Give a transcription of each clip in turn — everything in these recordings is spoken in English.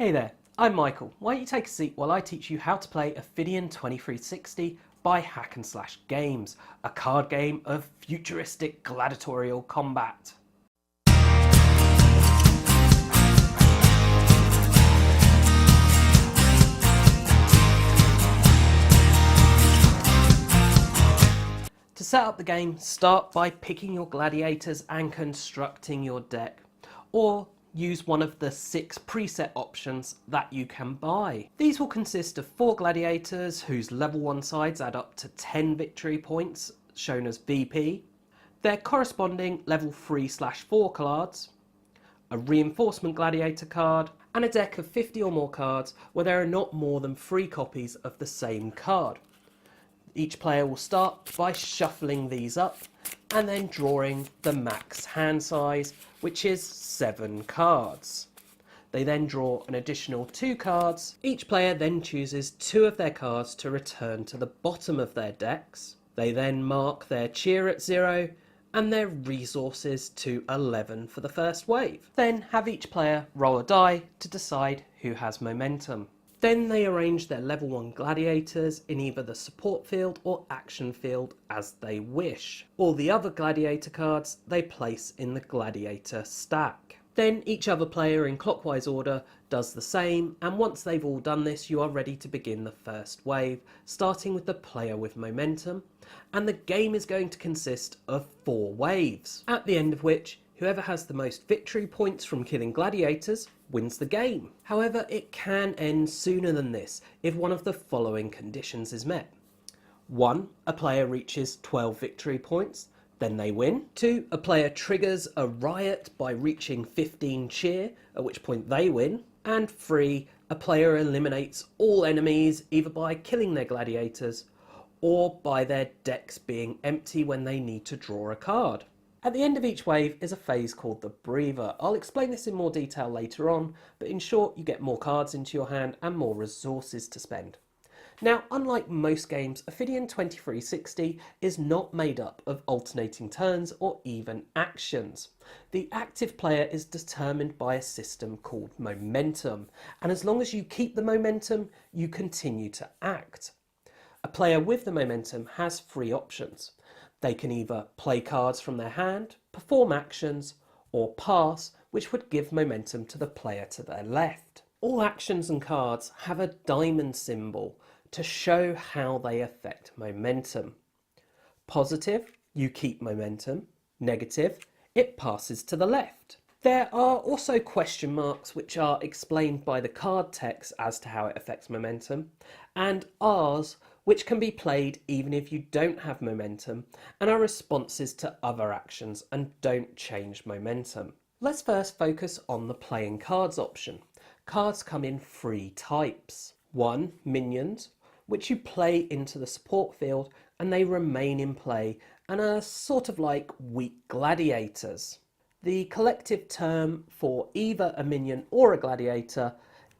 Hey there, I'm Michael. Why don't you take a seat while I teach you how to play Ophidian 2360 by Hack and Slash Games, a card game of futuristic gladiatorial combat. To set up the game, start by picking your gladiators and constructing your deck, or use one of the 6 preset options that you can buy. These will consist of 4 gladiators whose level 1 sides add up to 10 victory points, shown as VP, their corresponding level 3/4 cards, a reinforcement gladiator card, and a deck of 50 or more cards where there are not more than 3 copies of the same card. Each player will start by shuffling these up and then drawing the max hand size, which is 7 cards. They then draw an additional 2 cards. Each player then chooses 2 of their cards to return to the bottom of their decks. They then mark their cheer at 0 and their resources to 11 for the first wave. Then have each player roll a die to decide who has momentum. Then they arrange their level 1 gladiators in either the support field or action field as they wish. All the other gladiator cards they place in the gladiator stack. Then each other player in clockwise order does the same, and once they've all done this you are ready to begin the first wave, starting with the player with momentum, and the game is going to consist of 4 waves, at the end of which whoever has the most victory points from killing gladiators wins the game. However, it can end sooner than this if one of the following conditions is met. 1. A player reaches 12 victory points, then they win. 2. A player triggers a riot by reaching 15 cheer, at which point they win. And 3. A player eliminates all enemies either by killing their gladiators or by their decks being empty when they need to draw a card. At the end of each wave is a phase called the breather. I'll explain this in more detail later on, but in short you get more cards into your hand and more resources to spend. Now, unlike most games, Ophidian 2360 is not made up of alternating turns or even actions. The active player is determined by a system called momentum, and as long as you keep the momentum, you continue to act. A player with the momentum has 3 options. They can either play cards from their hand, perform actions, or pass, which would give momentum to the player to their left. All actions and cards have a diamond symbol to show how they affect momentum. Positive, you keep momentum. Negative, it passes to the left. There are also question marks which are explained by the card text as to how it affects momentum, and R's which can be played even if you don't have momentum and are responses to other actions and don't change momentum. Let's first focus on the playing cards option. Cards come in 3 types. 1. Minions, which you play into the support field and they remain in play and are sort of like weak gladiators. The collective term for either a minion or a gladiator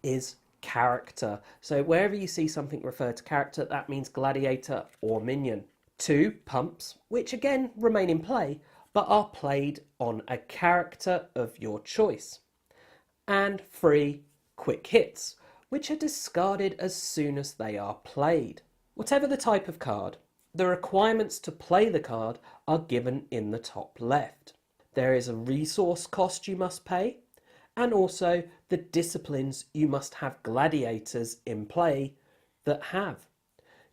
is character. So wherever you see something referred to character, that means gladiator or minion. 2. Pumps, which again remain in play, but are played on a character of your choice. And 3. Quick hits, which are discarded as soon as they are played. Whatever the type of card, the requirements to play the card are given in the top left. There is a resource cost you must pay, and also the disciplines you must have gladiators in play that have.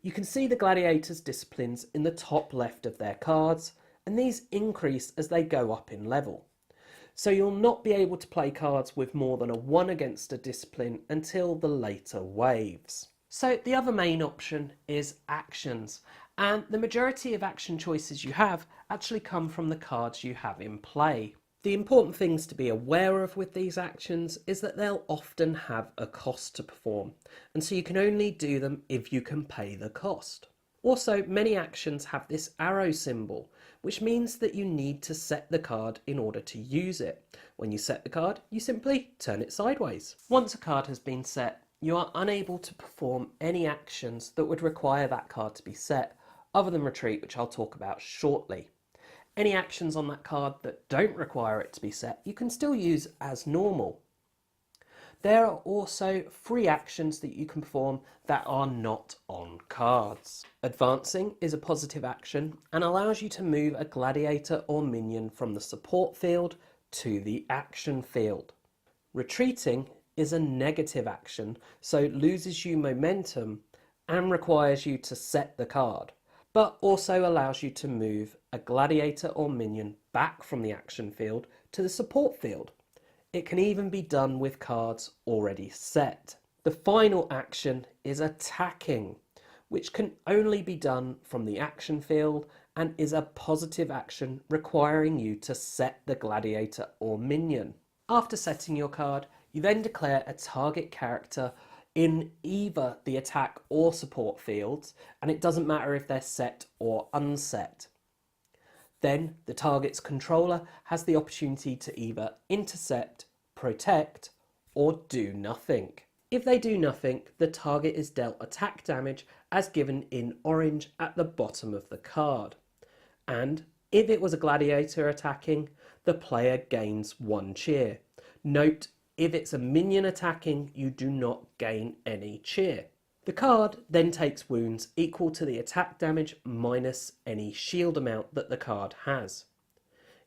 You can see the gladiators' disciplines in the top left of their cards, and these increase as they go up in level. So you'll not be able to play cards with more than a 1 against a discipline until the later waves. So the other main option is actions, and the majority of action choices you have actually come from the cards you have in play. The important things to be aware of with these actions is that they'll often have a cost to perform, and so you can only do them if you can pay the cost. Also, many actions have this arrow symbol, which means that you need to set the card in order to use it. When you set the card, you simply turn it sideways. Once a card has been set, you are unable to perform any actions that would require that card to be set, other than retreat, which I'll talk about shortly. Any actions on that card that don't require it to be set, you can still use as normal. There are also free actions that you can perform that are not on cards. Advancing is a positive action and allows you to move a gladiator or minion from the support field to the action field. Retreating is a negative action, so loses you momentum and requires you to set the card, but also allows you to move a gladiator or minion back from the action field to the support field. It can even be done with cards already set. The final action is attacking, which can only be done from the action field and is a positive action requiring you to set the gladiator or minion. After setting your card, you then declare a target character in either the attack or support fields, and it doesn't matter if they're set or unset. Then the target's controller has the opportunity to either intercept, protect, or do nothing. If they do nothing, the target is dealt attack damage as given in orange at the bottom of the card. And if it was a gladiator attacking, the player gains 1 cheer. Note, if it's a minion attacking, you do not gain any cheer. The card then takes wounds equal to the attack damage minus any shield amount that the card has.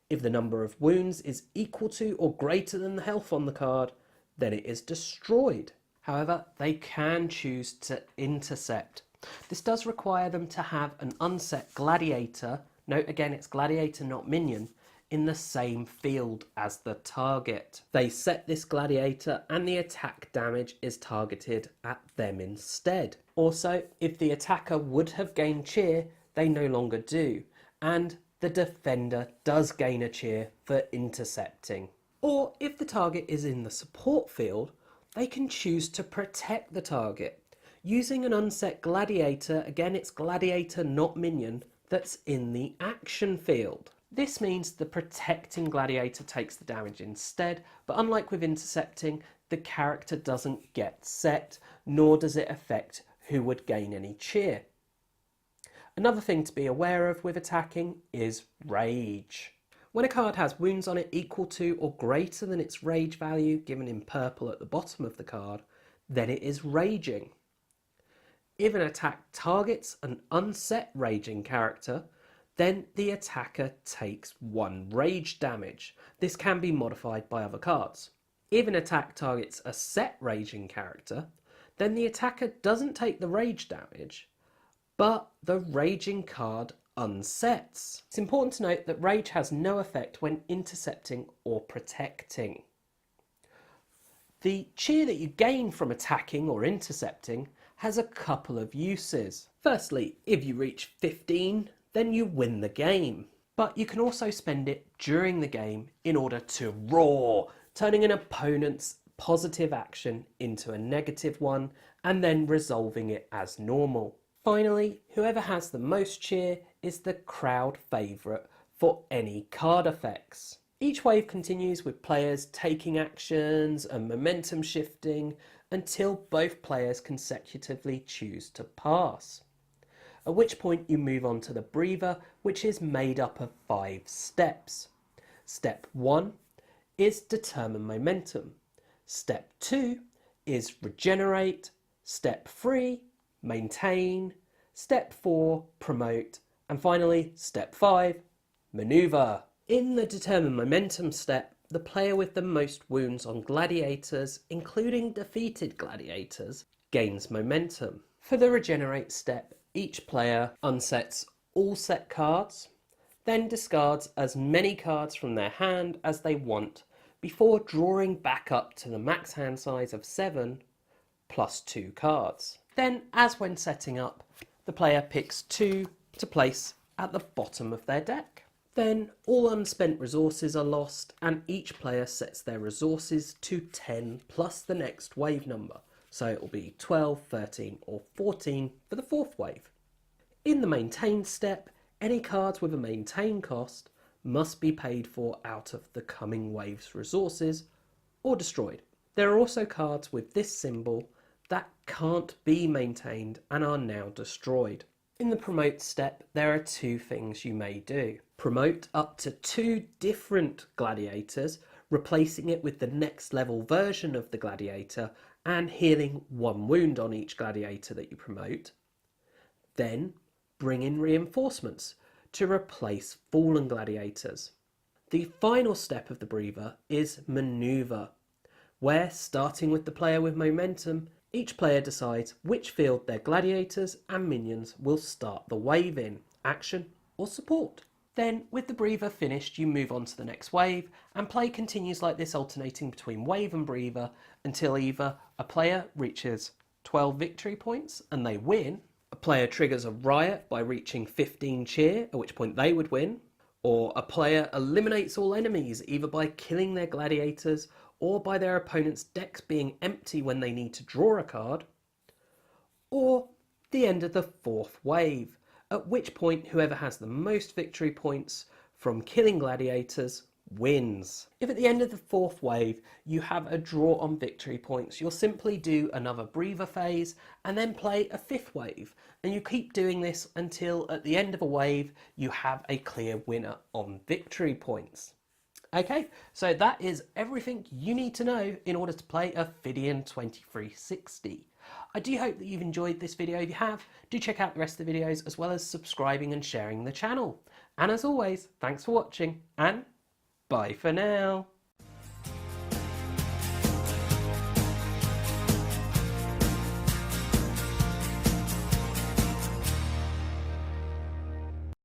If the number of wounds is equal to or greater than the health on the card, then it is destroyed. However, they can choose to intercept. This does require them to have an unset gladiator, note again it's gladiator not minion, in the same field as the target. They set this gladiator and the attack damage is targeted at them instead. Also, if the attacker would have gained cheer, they no longer do, and the defender does gain a cheer for intercepting. Or if the target is in the support field, they can choose to protect the target. Using an unset gladiator, again it's gladiator not minion, that's in the action field. This means the protecting gladiator takes the damage instead, but unlike with intercepting, the character doesn't get set, nor does it affect who would gain any cheer. Another thing to be aware of with attacking is rage. When a card has wounds on it equal to or greater than its rage value, given in purple at the bottom of the card, then it is raging. If an attack targets an unset raging character, then the attacker takes 1 rage damage. This can be modified by other cards. If an attack targets a set raging character, then the attacker doesn't take the rage damage, but the raging card unsets. It's important to note that rage has no effect when intercepting or protecting. The cheer that you gain from attacking or intercepting has a couple of uses. Firstly, if you reach 15, then you win the game. But you can also spend it during the game in order to roar, turning an opponent's positive action into a negative one and then resolving it as normal. Finally, whoever has the most cheer is the crowd favourite for any card effects. Each wave continues with players taking actions and momentum shifting until both players consecutively choose to pass. At which point you move on to the breather, which is made up of 5 steps. Step 1 is determine momentum. Step 2 is regenerate. Step 3, maintain. Step 4, promote. And finally, step 5, maneuver. In the determine momentum step, the player with the most wounds on gladiators, including defeated gladiators, gains momentum. For the regenerate step, each player unsets all set cards, then discards as many cards from their hand as they want before drawing back up to the max hand size of 7 plus 2 cards. Then, as when setting up, the player picks 2 to place at the bottom of their deck. Then all unspent resources are lost and each player sets their resources to 10 plus the next wave number. So it will be 12, 13 or 14 for the 4th wave. In the maintain step, any cards with a maintain cost must be paid for out of the coming wave's resources or destroyed. There are also cards with this symbol that can't be maintained and are now destroyed. In the promote step, there are 2 things you may do. Promote up to 2 different gladiators, replacing it with the next level version of the gladiator and healing 1 wound on each gladiator that you promote. Then bring in reinforcements to replace fallen gladiators. The final step of the breather is maneuver, where, starting with the player with momentum, each player decides which field their gladiators and minions will start the wave in, action or support. Then, with the breather finished, you move on to the next wave, and play continues like this, alternating between wave and breather until either a player reaches 12 victory points and they win, a player triggers a riot by reaching 15 cheer, at which point they would win, or a player eliminates all enemies either by killing their gladiators or by their opponent's decks being empty when they need to draw a card, or the end of the 4th wave, at which point whoever has the most victory points from killing gladiators wins. If at the end of the 4th wave you have a draw on victory points, you'll simply do another breather phase and then play a 5th wave, and you keep doing this until at the end of a wave you have a clear winner on victory points. Okay, so that is everything you need to know in order to play Ophidian 2360. I do hope that you've enjoyed this video. If you have, do check out the rest of the videos as well as subscribing and sharing the channel. And as always, thanks for watching and bye for now.